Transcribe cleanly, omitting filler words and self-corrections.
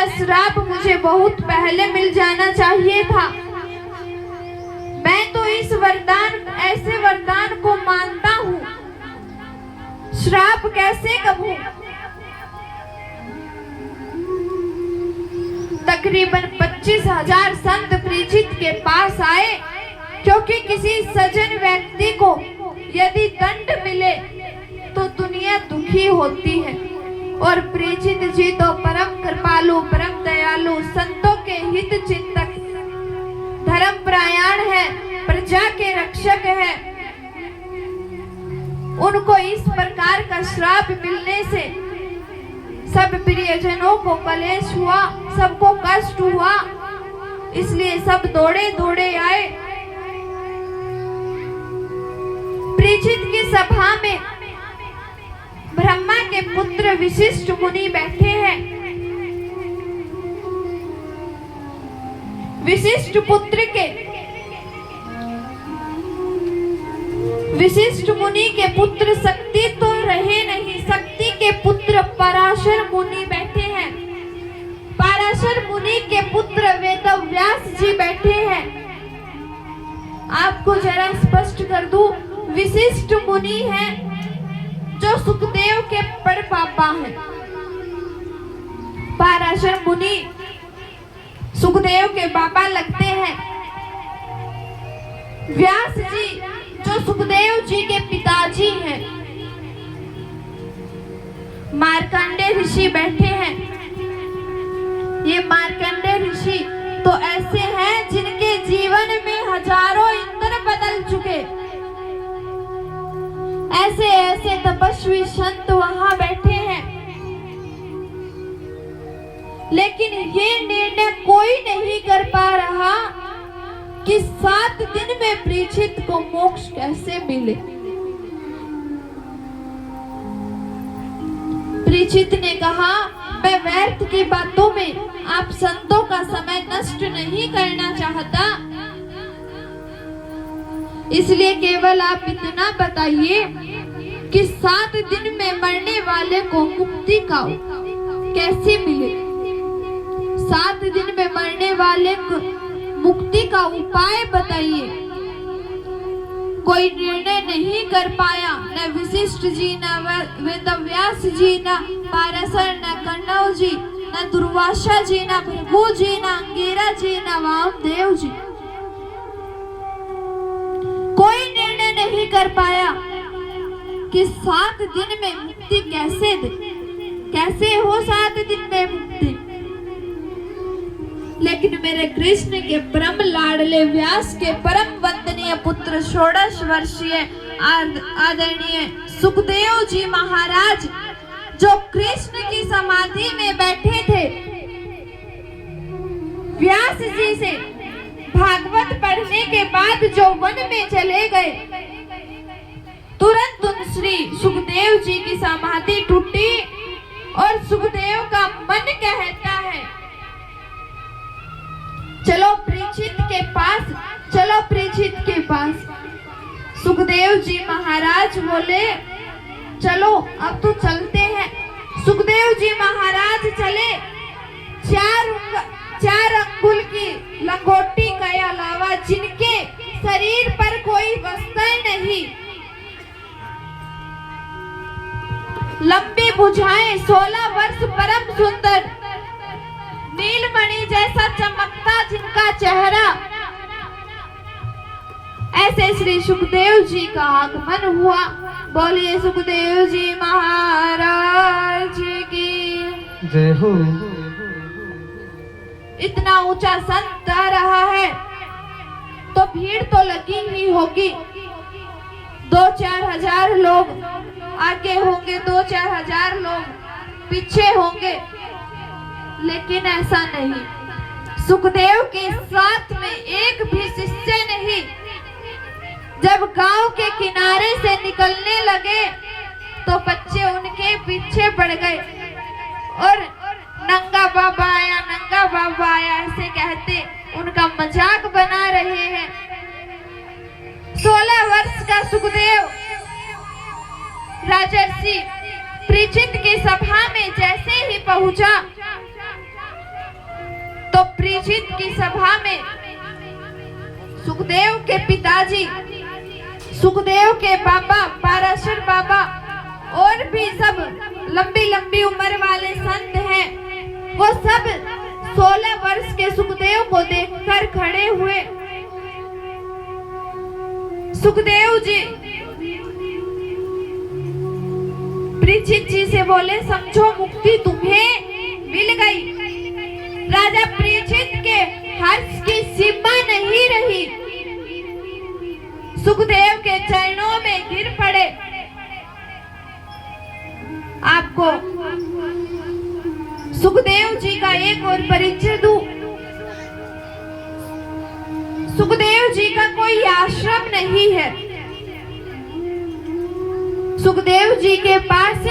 ऐसा श्राप मुझे बहुत पहले मिल जाना चाहिए था। मैं तो ऐसे वरदान को मानता हूँ, श्राप कैसे कहूँ। तकरीबन 25,000 संत परीक्षित के पास आए, क्योंकि किसी सज्जन व्यक्ति को यदि दंड मिले तो दुनिया दुखी होती है। और परीक्षित जी तो परम कृपालु, परम दयालु, संतों के हित चिंतक, धर्म परायण है, प्रजा के रक्षक है। उनको इस प्रकार का श्राप मिलने से सब प्रियजनों को कलेश हुआ, सबको कष्ट हुआ, इसलिए सब दौड़े दौड़े आए। परीक्षित की सभा में ब्रह्मा के पुत्र वशिष्ठ मुनि बैठे हैं। वशिष्ठ मुनि के पुत्र शक्ति तो रहे नहीं, शक्ति के पुत्र पराशर मुनि बैठे हैं। पराशर मुनि के पुत्र वेदव्यास जी बैठे हैं। आपको जरा स्पष्ट कर दूं, वशिष्ठ मुनि हैं जो सुखदेव के बड़पापा हैं। पराशर मुनि सुखदेव के बाबा लगते हैं। व्यास जी जो सुखदेव जी के पिताजी हैं। मार्कंडेय ऋषि बैठे हैं। ये मार्कंडेय ऋषि तो ऐसे हैं जिनके जीवन में हजारों इंद्र बदल चुके। ऐसे ऐसे तपस्वी संत वहां बैठे हैं, लेकिन ये निर्णय कोई नहीं कर पा रहा कि 7 दिन में परीक्षित को मोक्ष कैसे मिले। परीक्षित ने कहा, मैं व्यर्थ की बातों में आप संतों का समय नष्ट नहीं करना चाहता, इसलिए केवल आप इतना बताइए कि 7 दिन में मरने वाले को मुक्ति का कैसे मिले। 7 दिन में मरने वाले को मुक्ति का उपाय बताइए। कोई निर्णय नहीं कर पाया, न वशिष्ठ जी, न वेदव्यास जी, न पराशर, न कण्व जी, न दुर्वासा जी, न भृगु जी, न अंगिरा जी, न वामदेव जी। कोई निर्णय नहीं कर पाया कि 7 दिन में मुक्ति कैसे दे, कैसे हो 7 दिन में मुक्ति। लेकिन मेरे कृष्ण के परम लाडले व्यास के परम वंदनीय पुत्र 16 वर्षीय आदरणीय सुखदेव जी महाराज, जो कृष्ण की समाधि में बैठे थे, व्यास जी से भागवत पढ़ने के बाद जो वन में चले गए, तुरंत श्री सुखदेव जी की समाधि टूटी और सुखदेव का मन कहता है, चलो परीक्षित के पास, चलो परीक्षित के पास। सुखदेव जी महाराज बोले, चलो अब तो चलते हैं। सुखदेव जी महाराज चले। 4 अंगुल की लंगोटी के अलावा जिनके शरीर पर कोई वस्त्र नहीं, लंबी भुजाएं, 16 वर्ष परम सुंदर, नीलमणि जैसा चमकता जिनका चेहरा, ऐसे श्री सुखदेव जी का आगमन हुआ। बोलिए सुखदेव जी महाराज की जय हो। इतना ऊंचा संत आ रहा है तो भीड़ तो लगी ही होगी। 2-4 हजार लोग आगे होंगे, 2-4 हजार लोग पीछे होंगे, लेकिन ऐसा नहीं। सुखदेव के साथ में एक भी शिष्य नहीं। जब गांव के किनारे से निकलने लगे तो बच्चे उनके पीछे पड़ गए और नंगा बाबा आया, नंगा बाबा आया ऐसे कहते उनका मजाक बना रहे हैं। 16 वर्ष का सुखदेव राजर्षि परीक्षित की सभा में जैसे ही पहुंचा, सुखदेव के पिताजी, सुखदेव के पापा पाराशर बाबा और भी सब लंबी लंबी उम्र वाले संत हैं, वो सब 16 वर्ष के सुखदेव को देखकर खड़े हुए। सुखदेव जी परीक्षित जी से बोले, समझो मुक्ति तुम्हें मिल गई। राजा परीक्षित के हर्ष की सीमा नहीं रही, सुखदेव के चरणों में गिर पड़े। आपको सुखदेव जी का एक और परिचय दूं। सुखदेव जी का कोई आश्रम नहीं है, सुखदेव जी के पास